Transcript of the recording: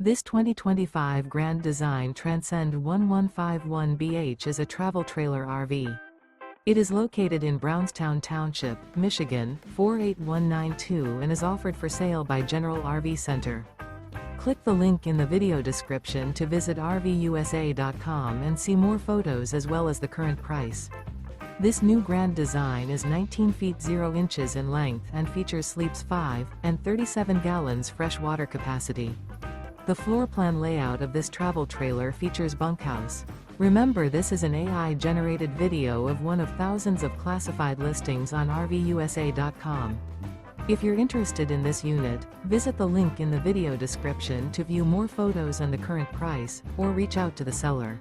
This 2025 Grand Design Transcend One 151BH is a travel trailer RV. It is located in Brownstown Township, Michigan, 48192 and is offered for sale by General RV Center. Click the link in the video description to visit RVUSA.com and see more photos as well as the current price. This new Grand Design is 19 feet 0 inches in length and features sleeps 5 and 37 gallons fresh water capacity. The floor plan layout of this travel trailer features bunkhouse. Remember, this is an AI-generated video of one of thousands of classified listings on RVUSA.com. If you're interested in this unit, visit the link in the video description to view more photos and the current price, or reach out to the seller.